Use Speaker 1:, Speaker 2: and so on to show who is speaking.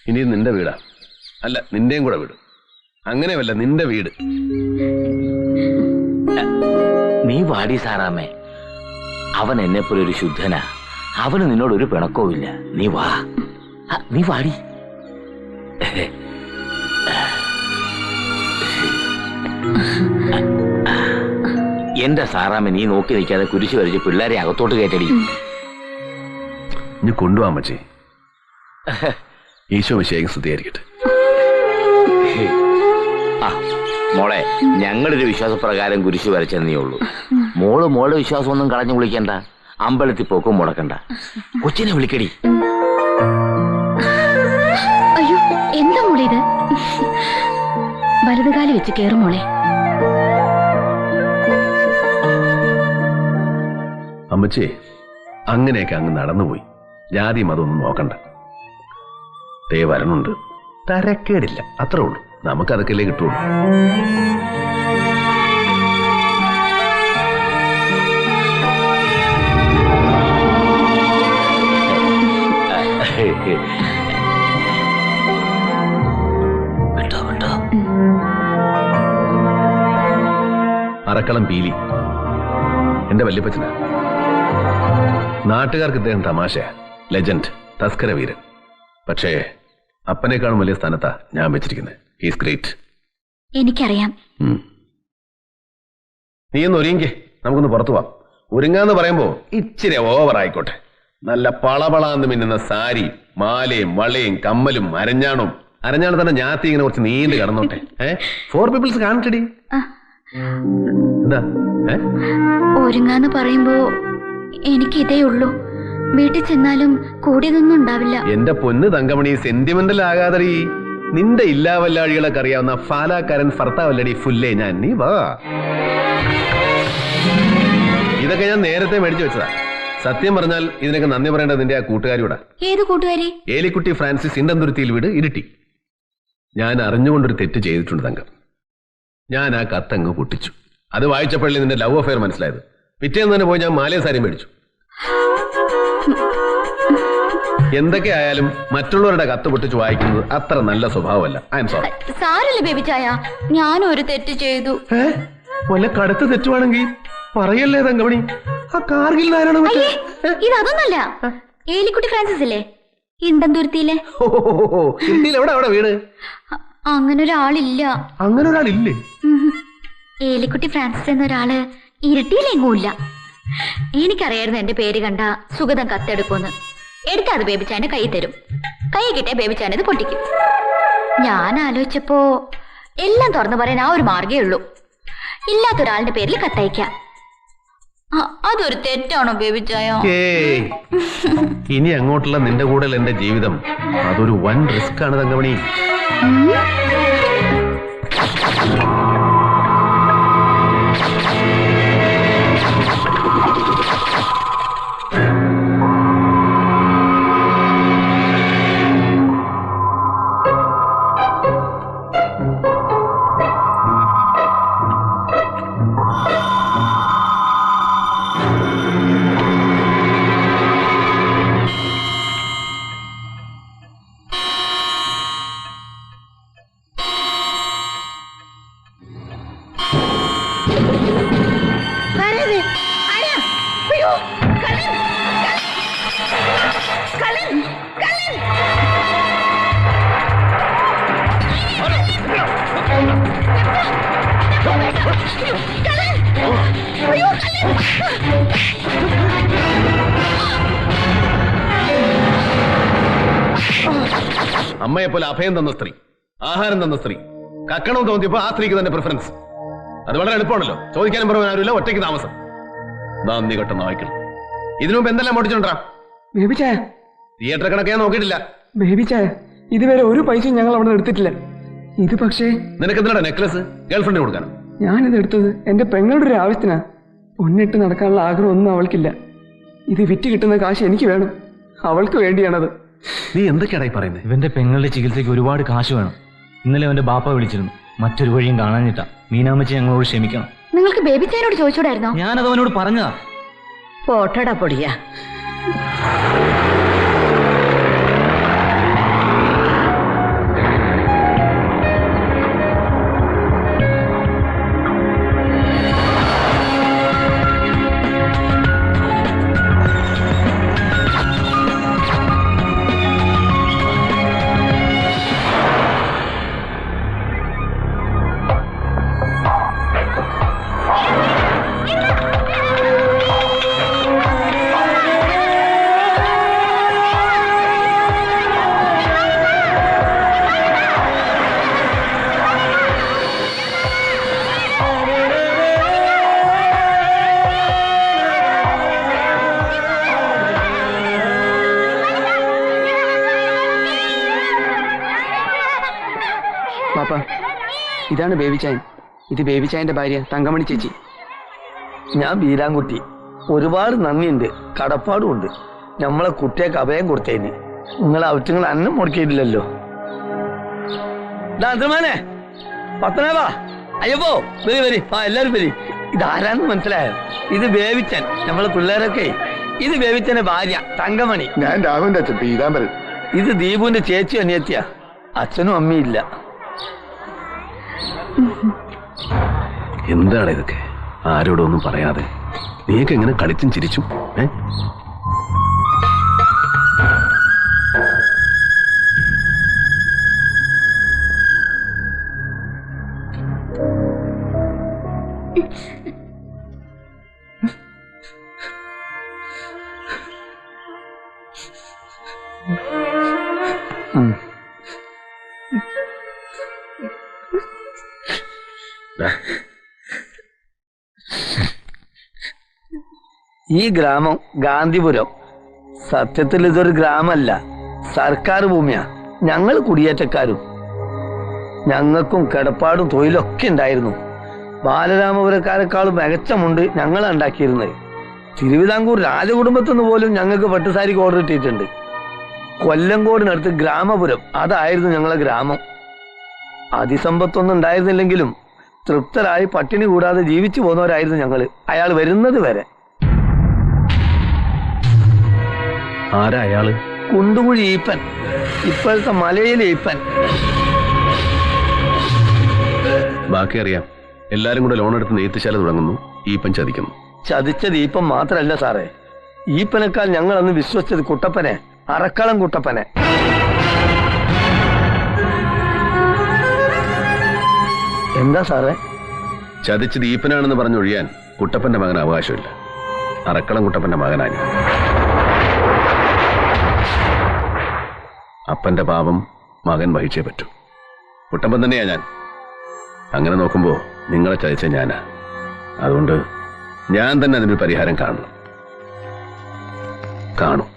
Speaker 1: ഇനി നിന്റെ വീടാ, അല്ല നിന്റെയും കൂടെ വീട്. അങ്ങനെയല്ല, നിന്റെ വീട്.
Speaker 2: നീ വാടി സാറാമ്മേ, അവൻ എന്നെ പോലെ ഒരു ശുദ്ധനാ. അവന് നിന്നോടൊരു പിണക്കവും ഇല്ല. നീ വാ, നീ വാടി. എന്റെ സാറാമ്മ, നീ നോക്കി നിൽക്കാതെ കുരിശ് വരച്ച് പിള്ളേരെ അകത്തോട്ട് കയറ്റടി.
Speaker 1: ഇനി കൊണ്ടുപോവാൻ പറ്റേ. ഈശോ വിശേഷം സ്തുതിയായിരിക്കട്ടെ.
Speaker 2: മോളെ, ഞങ്ങളൊരു വിശ്വാസപ്രകാരം കുരിശ് വരച്ചെന്നേ ഉള്ളൂ. മോള് വിശ്വാസമൊന്നും കളഞ്ഞു വിളിക്കണ്ട. അമ്പലത്തിൽ പോക്കും മുടക്കണ്ട. കൊച്ചിനെ വിളിക്കടി.
Speaker 3: അയ്യോ, എന്താ മോളെ ഇത്? വലതുകാലി വെച്ച് കേറും മോളെ.
Speaker 1: അമ്മച്ചേ, അങ്ങനെയൊക്കെ അങ്ങ് നടന്നുപോയി. ജാതി മതമൊന്നും നോക്കണ്ട. ദേ വരണുണ്ട്, തരക്കേടില്ല, അത്രേ ഉള്ളൂ. നമുക്കതൊക്കെയല്ലേ കിട്ടുള്ളൂ. അറക്കളം പീലി എന്റെ വല്യപ്പച്ചനാ. നാട്ടുകാർക്ക് ഇദ്ദേഹം തമാശ, ലെജൻഡ്, തസ്കര വീരൻ. പക്ഷേ അപ്പനേക്കാളും വലിയ സ്ഥാനത്താ ഞാൻ വെച്ചിരിക്കുന്നത്. He's great.
Speaker 3: എനിക്കറിയാം.
Speaker 1: നീ ഒന്ന് ഒരുങ്ങിക്കേ, നമുക്കൊന്ന് പുറത്തു പോവാം. ഒരുങ്ങാന്ന് പറയുമ്പോ ഇച്ചിരി ഓവർ ആയിക്കോട്ടെ. നല്ല പളപളാന്ന് മിന്നുന്ന സാരി, മാലയും വളയും കമ്മലും അരഞ്ഞാണും തന്നെ ഞാത്തി ഇങ്ങനെ കുറച്ച് നീണ്ട് കിടന്നോട്ടെ. 4 പീപ്പിൾസ് കാണട്ടടി. എന്താ
Speaker 3: ഒരുങ്ങാന്ന് പറയുമ്പോ എനിക്ക് ഇതേ ഉള്ളൂ. വീട്ടിൽ ചെന്നാലും കൂടിയതൊന്നും ഉണ്ടാവില്ല.
Speaker 1: എന്റെ പൊന്ന് തങ്കമണി, സെന്റിമെന്റൽ ആകാതറി. നിന്റെ ഇല്ലാവല്ലാഴികളൊക്കെ അറിയാവുന്ന ഫാലാക്കാരൻ ഭർത്താവല്ലടി ഫുല്ലേ ഞാൻ. നീ വാ. ഇതൊക്കെ ഞാൻ നേരത്തെ മേടിച്ചു വെച്ചതാ. സത്യം പറഞ്ഞാൽ ഇതിനൊക്കെ നന്ദി പറയേണ്ടത് നിന്റെ ആ കൂട്ടുകാരിയോടാ.
Speaker 3: ഏത് കൂട്ടുകാരി?
Speaker 1: ഏലിക്കുട്ടി ഫ്രാൻസിസ്, ഇണ്ടന്തുരുത്തിയിൽ വീട്, ഇരിട്ടി. ഞാൻ അറിഞ്ഞുകൊണ്ടൊരു തെറ്റ് ചെയ്തിട്ടുണ്ട് തങ്കം. ഞാൻ ആ കത്തങ്ങ് പൊട്ടിച്ചു. അത് വായിച്ചപ്പോഴേ നിന്റെ ലവ് അഫെയർ മനസ്സിലായത്. പിറ്റേന്ന് തന്നെ പോയി ഞാൻ മാലയ സാരി മേടിച്ചു. എന്തൊക്കെ ആയാലും മറ്റുള്ളവരുടെ കത്ത് പൊട്ടിച്ച് വായിക്കുന്നത് അത്ര നല്ല സ്വഭാവമല്ല. I am sorry.
Speaker 3: സാരല്ല ബേബി ചായ, ഞാനും ഒരു തെറ്റ് ചെയ്തു.
Speaker 1: വല്ല കടുത്ത തെറ്റുവാണെങ്കിൽ പറയല്ലേ തങ്കമണി. ആ കാർഗിൽ
Speaker 3: ഇതൊന്നല്ല. ഏലിക്കുട്ടി ഫ്രാൻസിസ് ഇല്ലേ, ഇണ്ടന്തുരുത്തിയിലെ.
Speaker 1: എവിടെ വീട്?
Speaker 3: അങ്ങനെ ഒരാളില്ല.
Speaker 1: അങ്ങനെ ഒരാളില്ലേ?
Speaker 3: ഏലിക്കുട്ടി ഫ്രാൻസിസ് എന്നൊരാള് ഇരട്ടിയിലെങ്ങുമില്ല. എനിക്കറിയായിരുന്നു എന്റെ പേര് കണ്ട സുഗതം കത്തെടുക്കുമെന്ന്. എടുത്താത് ബേബിച്ചാന്റെ കൈ തരും. കൈ കിട്ടിയ ബേബിച്ചാനത് പൊട്ടിക്കും. ഞാൻ ആലോചിച്ചപ്പോ എല്ലാം തുറന്നു പറയാൻ ആ ഒരു മാർഗേ ഉള്ളൂ. ഇല്ലാത്തൊരാളിന്റെ പേരിൽ കത്തയക്കാം. അതൊരു തെറ്റാണോ ബേബിച്ചായ?
Speaker 1: ഇനി അങ്ങോട്ടുള്ള നിന്റെ കൂടെ എന്റെ ജീവിതം അതൊരു വൻ റിസ്ക് ആണ് തങ്കമണി. അമ്മയെപ്പോലെ അഭയം തന്ന സ്ത്രീ, ആഹാരം തന്ന സ്ത്രീ, കക്കണം തോന്നിയപ്പോ ആ സ്ത്രീക്ക് തന്നെ പ്രിഫറൻസ്. അത് വളരെ എളുപ്പമാണല്ലോ. ചോദിക്കാനും പറയാൻ ആരുമില്ല, ഒറ്റയ്ക്ക് താമസം. നന്ദി കെട്ട നായ്ക്കൾ. ഇതിനു മുമ്പ് എന്തെല്ലാം ഓടിച്ചോണ്ടാ? തിയേറ്റർ കണക്കെ നോക്കിയിട്ടില്ല.
Speaker 4: ഇതുവരെ ഒരു പൈസയും ഞങ്ങൾ അവിടെ എടുത്തിട്ടില്ല. ഇത് പക്ഷേ
Speaker 1: നിനക്ക് എന്തിനാ നെക്ലസ് ഗേൾഫ്രണ്ടിന് കൊടുക്കാനോ?
Speaker 4: ഞാനിത് എടുത്തത് എന്റെ പെങ്ങളുടെ ഒരു ആവശ്യത്തിനാ. പൊന്നിട്ട് നടക്കാനുള്ള ആഗ്രഹം ഒന്നും അവൾക്കില്ല. ഇത് വിറ്റ് കിട്ടുന്ന കാശ് എനിക്ക് വേണം. അവൾക്ക് വേണ്ടിയാണത്.
Speaker 1: നീ എന്തൊക്കെയാടായി പറയുന്നത്?
Speaker 5: ഇവന്റെ പെങ്ങളുടെ ചികിത്സയ്ക്ക് ഒരുപാട് കാശ് വേണം. ഇന്നലെ അവന്റെ ബാപ്പ വിളിച്ചിരുന്നു. മറ്റൊരു വഴിയും കാണാനിട്ടാ. മീനാമ്മച്ചി ഞങ്ങളോട് ക്ഷമിക്കണം.
Speaker 3: നിങ്ങൾക്ക് ബേബിച്ചായനോട് ചോദിച്ചൂടായിരുന്നോ?
Speaker 5: ഞാനത് അവനോട് പറഞ്ഞതാ.
Speaker 6: പോട്ടടാ പൊടിയാ.
Speaker 4: പാപ്പ, ഇതാണ് ബേബിച്ചായൻ. ഇത് ബേബിച്ചായന്റെ ഭാര്യ തങ്കമണി ചേച്ചി.
Speaker 7: ഞാൻ ബീരാൻകുട്ടി. ഒരുപാട് നന്ദിയുണ്ട്, കടപ്പാടും ഉണ്ട്. നമ്മളെ കുട്ടിയൊക്കെ അഭയം കൊടുത്തേന്. നിങ്ങളെ അവറ്റങ്ങൾ അന്നം മുടക്കിയിട്ടില്ലല്ലോ. ദാന്തമാനെ പത്തനവാ അയ്യപ്പോ വരി വരി ആ എല്ലാരും വരി. ഇതാരാന്ന് മനസ്സിലായോ? ഇത് ബേബിച്ചൻ, നമ്മളെ പിള്ളേരൊക്കെ. ഇത് ബേബിച്ചന്റെ ഭാര്യ തങ്കമണി.
Speaker 8: ഞാൻ രാഘവന്റെ അച്ഛൻ പീതാംബരൻ.
Speaker 7: ഇത് ദീപുവിന്റെ ചേച്ചി അനിയത്തിയ. അച്ഛനും അമ്മയില്ല.
Speaker 1: എന്താണ് ഇതൊക്കെ? ആരോടൊന്നും പറയാതെ നീയൊക്കെ എങ്ങനെ കളിച്ചും ചിരിച്ചും?
Speaker 7: ഈ ഗ്രാമം ഗാന്ധിപുരം. സത്യത്തിൽ ഇതൊരു ഗ്രാമല്ല, സർക്കാർ ഭൂമിയാ. ഞങ്ങൾ കുടിയേറ്റക്കാരും. ഞങ്ങൾക്കും കിടപ്പാടും തൊഴിലൊക്കെ ഉണ്ടായിരുന്നു. ബാലരാമപുരക്കാരെക്കാളും മികച്ചമുണ്ട് ഞങ്ങൾ ഉണ്ടാക്കിയിരുന്നത്. തിരുവിതാംകൂർ രാജകുടുംബത്തിൽ നിന്ന് പോലും ഞങ്ങൾക്ക് പട്ടുസാരിക്ക് ഓർഡർ കിട്ടിയിട്ടുണ്ട്. കൊല്ലങ്കോടിനടുത്ത് ഗ്രാമപുരം, അതായിരുന്നു ഞങ്ങളെ ഗ്രാമം. അതിസമ്പത്തൊന്നും ഉണ്ടായിരുന്നില്ലെങ്കിലും തൃപ്തരായി പട്ടിണി കൂടാതെ ജീവിച്ചു പോന്നവരായിരുന്നു ഞങ്ങള്, അയാൾ വരുന്നത് വരെ.
Speaker 1: ആരാ അയാള്?
Speaker 7: കുണ്ടുകുഴി ഈപ്പൻ, ഇപ്പോഴത്തെ മലയിലെ ഈപ്പൻ.
Speaker 1: ബാക്കി അറിയാം. എല്ലാരും കൂടെ ലോൺ എടുത്ത് നെയ്ത്തുശാല തുടങ്ങുന്നു, ഈപ്പൻ ചതിക്കുന്നു.
Speaker 7: ചതിച്ചത് ഈപ്പൻ മാത്രല്ല സാറേ. ഈപ്പനേക്കാൾ ഞങ്ങൾ അന്ന് വിശ്വസിച്ചത് കുട്ടപ്പനെ, അറക്കളം കുട്ടപ്പനെ. എന്താ സാറേ?
Speaker 1: ചതിച്ചത് ഈപ്പനാണെന്ന് പറഞ്ഞൊഴിയാൻ കുട്ടപ്പന്റെ മകന് അവകാശമില്ല. അറക്കളം കുട്ടപ്പന്റെ മകനാണ്. അപ്പന്റെ പാപം മകൻ വഹിച്ചേ പറ്റൂ. കുട്ടപ്പൻ തന്നെയാ ഞാൻ. അങ്ങനെ നോക്കുമ്പോ നിങ്ങളെ ചതിച്ച ഞാനാ. അതുകൊണ്ട് ഞാൻ തന്നെ അതിനൊരു പരിഹാരം കാണും.